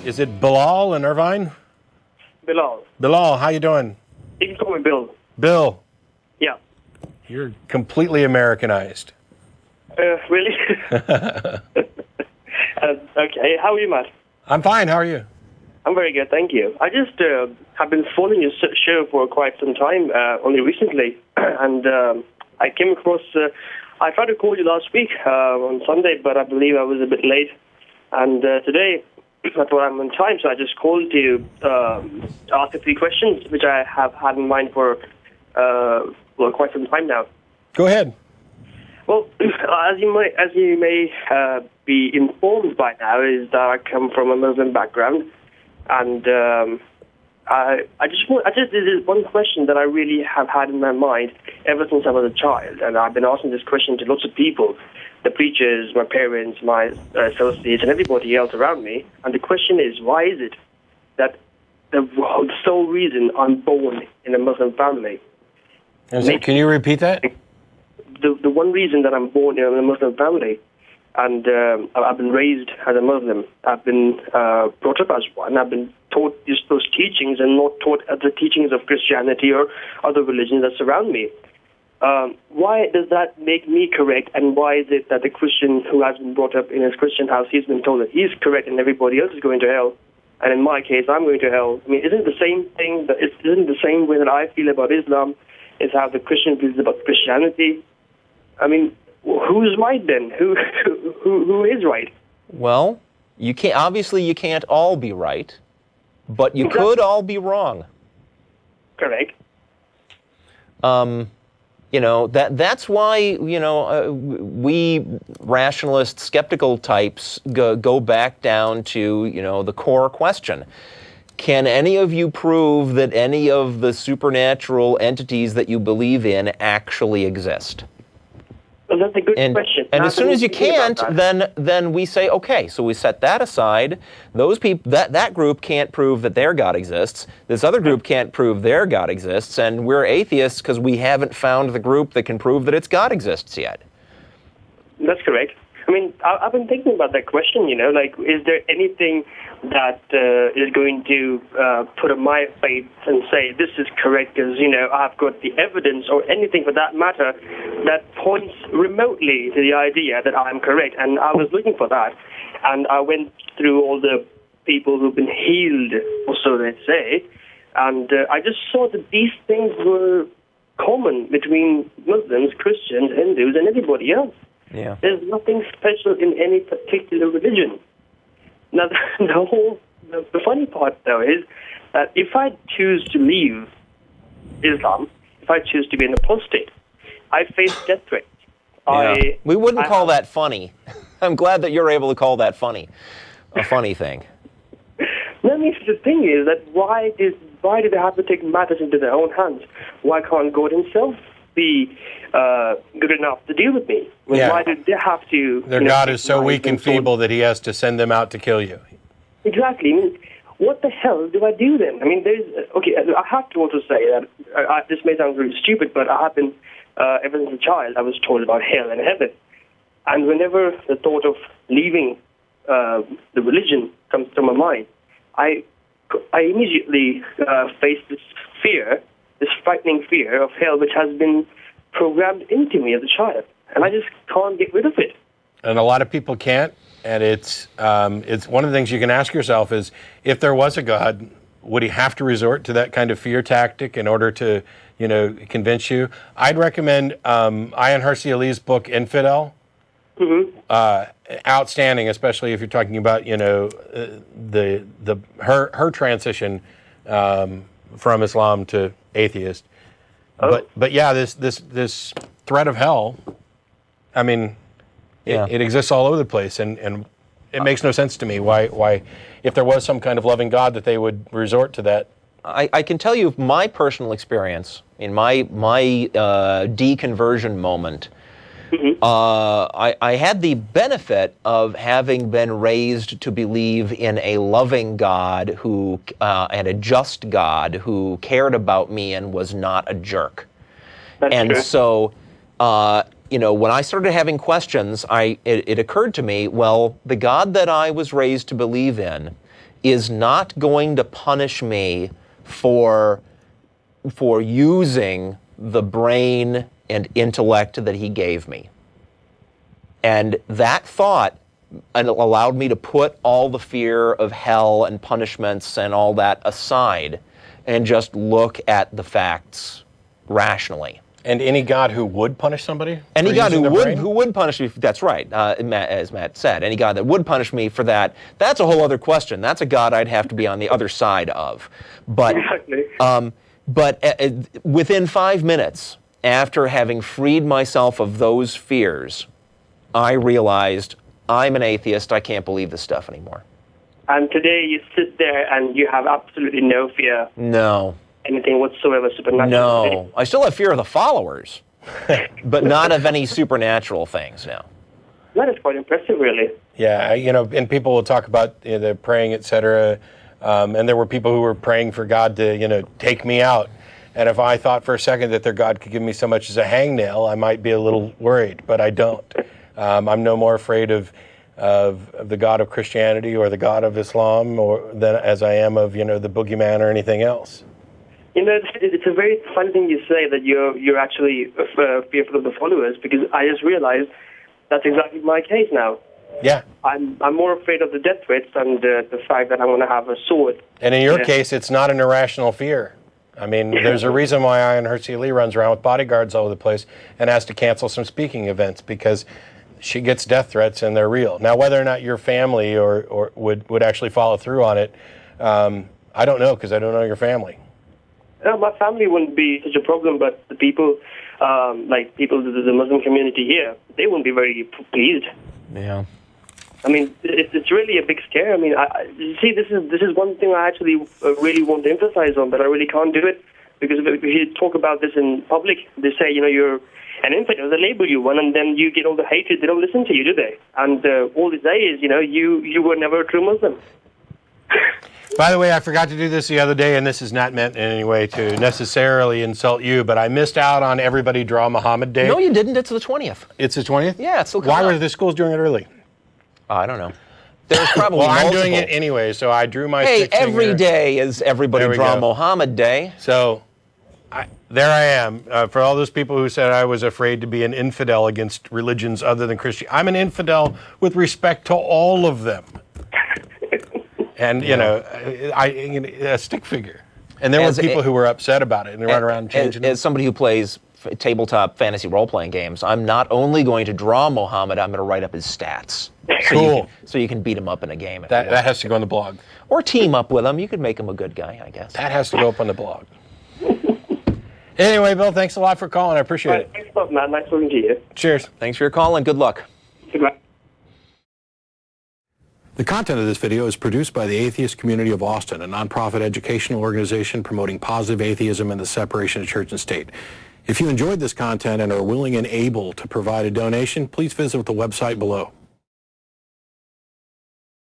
Is it Bilal in Irvine? Bilal. Bilal, how you doing? You can call me Bill. Bill. Yeah. You're completely Americanized. Really? Okay. How are you, Matt? I'm fine. How are you? I'm very good, thank you. I just have been following your show for quite some time, only recently, and I came across. I tried to call you last week on Sunday, but I believe I was a bit late. And today, I thought I'm on time, so I just called to ask a few questions, which I have had in mind for quite some time now. Go ahead. Well, as you may be informed by now, is that I come from a Muslim background, and there's one question that I really have had in my mind ever since I was a child, and I've been asking this question to lots of people, the preachers, my parents, my associates, and everybody else around me. And the question is, why is it that the sole reason I'm born in a Muslim family? Can you repeat that? The one reason that I'm born in a Muslim family, and I've been raised as a Muslim. I've been brought up as one. I've been taught those teachings and not taught the teachings of Christianity or other religions that surround me. Why does that make me correct, and why is it that the Christian who has been brought up in his Christian house, he's been told that he's correct and everybody else is going to hell, and in my case, I'm going to hell? I mean, isn't the same thing, isn't the same way that I feel about Islam is how the Christian feels about Christianity? I mean, who's right then? Who is right? Well, you can't all be right, but you could all be wrong. Correct. That's why, we rationalist, skeptical types go back down to, the core question. Can any of you prove that any of the supernatural entities that you believe in actually exist? Well, that's a good question. And as soon as you can't, then we say, okay, so we set that aside. Those people, that group can't prove that their God exists. This other group can't prove their God exists, and we're atheists because we haven't found the group that can prove that its God exists yet. That's correct. I mean, I've been thinking about that question, is there anything that is going to put up my faith and say this is correct because, I've got the evidence or anything for that matter that points remotely to the idea that I'm correct. And I was looking for that. And I went through all the people who've been healed, or so they say. And I just saw that these things were common between Muslims, Christians, Hindus, and everybody else. Yeah. There's nothing special in any particular religion. Now, the funny part, though, is that if I choose to leave Islam, if I choose to be an apostate, I face death threats. Yeah. We wouldn't call that funny. I'm glad that you're able to call that funny, a funny thing. No, I mean, the thing is that why do they have to take matters into their own hands? Why can't God himself be good enough to deal with me? I mean, why do they have to... Their God is so weak and feeble that he has to send them out to kill you. Exactly. I mean, what the hell do I do then? I mean, I have to also say that, this may sound really stupid, but I have been, ever since a child, I was told about hell and heaven. And whenever the thought of leaving the religion comes to my mind, I immediately face this fear, this frightening fear of hell, which has been programmed into me as a child, and I just can't get rid of it. And a lot of people can't, and it's one of the things you can ask yourself is, if there was a God, would he have to resort to that kind of fear tactic in order to, convince you? I'd recommend Ayaan Hirsi Ali's book, Infidel. Mm-hmm. Outstanding, especially if you're talking about, her transition from Islam to atheist. Oh. But yeah, this threat of hell, I mean, it exists all over the place, and it makes no sense to me why, if there was some kind of loving God, that they would resort to that. I can tell you my personal experience in my deconversion moment. Mm-hmm. I had the benefit of having been raised to believe in a loving God who and a just God who cared about me and was not a jerk. That's and true. So you know, when I started having questions, it occurred to me, well, the God that I was raised to believe in is not going to punish me for using the brain and intellect that he gave me. And that thought allowed me to put all the fear of hell and punishments and all that aside and just look at the facts rationally. And any God who would punish somebody? Any God who would punish me, that's right, as Matt said. Any God that would punish me for that, that's a whole other question. That's a God I'd have to be on the other side of. But, Exactly. Within 5 minutes, after having freed myself of those fears, I realized I'm an atheist. I can't believe this stuff anymore. And today you sit there and you have absolutely no fear. No. Anything whatsoever supernatural. No. I still have fear of the followers, but not of any supernatural things now. That is quite impressive, really. Yeah, you know, and people will talk about the praying, etc. And there were people who were praying for God to, you know, take me out. And if I thought for a second that their God could give me so much as a hangnail, I might be a little worried, but I don't. I'm no more afraid of the God of Christianity or the God of Islam than as I am of, you know, the boogeyman or anything else. You know, it's a very funny thing you say that you're actually fearful of the followers, because I just realized that's exactly my case now. Yeah. I'm more afraid of the death threats than the fact that I'm going to have a sword. And in your case, it's not an irrational fear. I mean, there's a reason why Ian Hersey Lee runs around with bodyguards all over the place and has to cancel some speaking events, because she gets death threats and they're real. Now, whether or not your family or would actually follow through on it, I don't know, because I don't know your family. No, my family wouldn't be such a problem, but the people, like people, the Muslim community here, they wouldn't be very pleased. Yeah. I mean, it's really a big scare. I mean, you see, this is one thing I actually really want to emphasize on, but I really can't do it, because if you talk about this in public, they say, you know, you're an infidel, they label you one, and then you get all the hatred. They don't listen to you, do they? And all they say is, you know, you were never a true Muslim. By the way, I forgot to do this the other day, and this is not meant in any way to necessarily insult you, but I missed out on Everybody Draw Mohammed Day. No, you didn't. It's the 20th. It's the 20th? Yeah, it's still Why coming were up. the schools doing it early? I don't know. There's probably Well, I'm multiple. doing it anyway, so I drew my Hey, stick finger. every day is Everybody There we Draw go. Mohammed Day. So there I am. For all those people who said I was afraid to be an infidel against religions other than Christianity, I'm an infidel with respect to all of them. And, you know, a stick figure. And there were people who were upset about it and they run around changing it. As somebody who plays tabletop fantasy role-playing games, I'm not only going to draw Mohammed, I'm going to write up his stats. Cool. So you can beat him up in a game. That has to go on the blog. Or team up with him. You could make him a good guy, I guess. That has to go up on the blog. Anyway, Bill, thanks a lot for calling. I appreciate it. Thanks a lot, man. Nice talking to you. Cheers. Thanks for your call and good luck. Goodbye. The content of this video is produced by the Atheist Community of Austin, a nonprofit educational organization promoting positive atheism and the separation of church and state. If you enjoyed this content and are willing and able to provide a donation, please visit the website below.